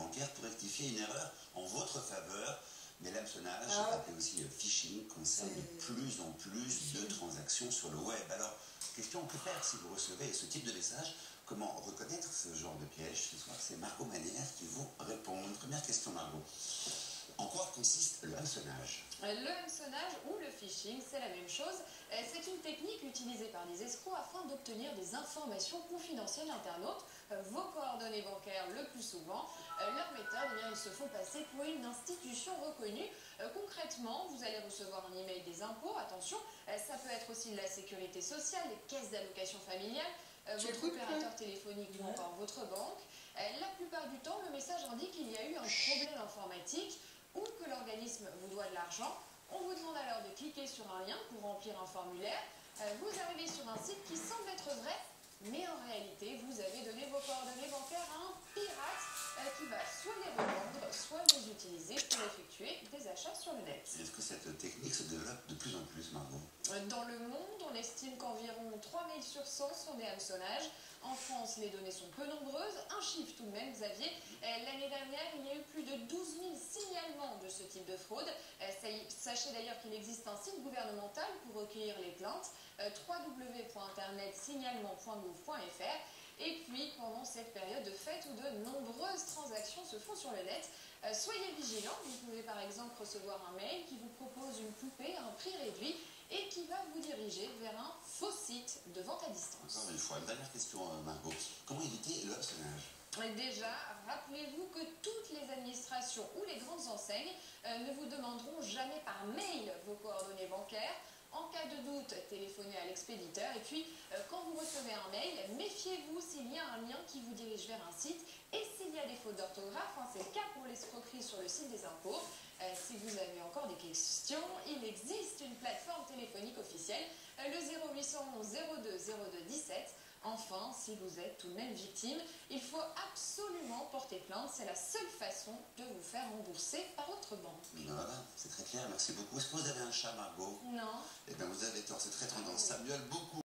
bancaires pour rectifier une erreur en votre faveur. Mais l'hameçonnage, appelé aussi phishing, concerne de plus en plus de transactions sur le web. Alors, question, que faire si vous recevez ce type de message? Comment reconnaître ce genre de piège? Ce soir, c'est Margot Manière qui vous répond. Une première question, Margot. En quoi consiste le hameçonnage? Le hameçonnage ou le phishing, c'est la même chose. C'est une technique utilisée par les escrocs afin d'obtenir des informations confidentielles d'internautes, vos coordonnées bancaires le plus souvent. Leur méthode, ils se font passer pour une institution reconnue. Concrètement, vous allez recevoir un email des impôts, attention, ça peut être aussi de la sécurité sociale, les caisses d'allocation familiale, votre opérateur téléphonique ou encore votre banque. La plupart du temps, le message indique qu'il y a eu un problème informatique ou que l'organisme vous doit de l'argent. On vous demande alors de cliquer sur un lien pour remplir un formulaire. Vous arrivez sur un site qui semble être vrai, mais en réalité, vous avez donné vos coordonnées bancaires à un pirate qui va soit les revendre, soit les utiliser pour effectuer des achats sur le net. Est-ce que cette technique se développe de plus en plus, Margot? Dans le monde, on estime qu'environ 3000 sur 100 sont des hameçonnages. En France, les données sont peu nombreuses. Un chiffre tout de même, Xavier. L'année dernière, il y a eu plus de 12 000 signalements de ce type de fraude. Sachez d'ailleurs qu'il existe un site gouvernemental pour recueillir les plaintes, www.internetsignalement.gouv.fr. Et puis, pendant cette période de fête où de nombreuses transactions se font sur le net, soyez vigilants. Vous pouvez par exemple recevoir un mail qui vous propose une poupée à un prix réduit et qui va vous diriger vers un faux site de vente à distance. Encore une fois, une dernière question, Margot. Comment éviter le hameçonnage? Déjà, rappelez-vous que toutes les administrations ou les grandes enseignes ne vous demanderont jamais par mail vos coordonnées bancaires. En cas de doute, téléphonez à l'expéditeur. Et puis, quand vous recevez un mail, méfiez-vous s'il y a un lien qui vous dirige vers un site. Et s'il y a des fautes d'orthographe, c'est le cas pour l'escroquerie sur le site des impôts. Si vous avez encore des questions, il existe une plateforme téléphonique officielle, le 0811 02 02 17. Enfin, si vous êtes tout de même victime, il faut absolument porter plainte. C'est la seule façon de vous faire rembourser par votre banque. Voilà, c'est très clair, merci beaucoup. Est-ce que vous avez un chat, Margot? Non. Eh bien, vous avez tort, c'est très tendance. Ça miaule beaucoup.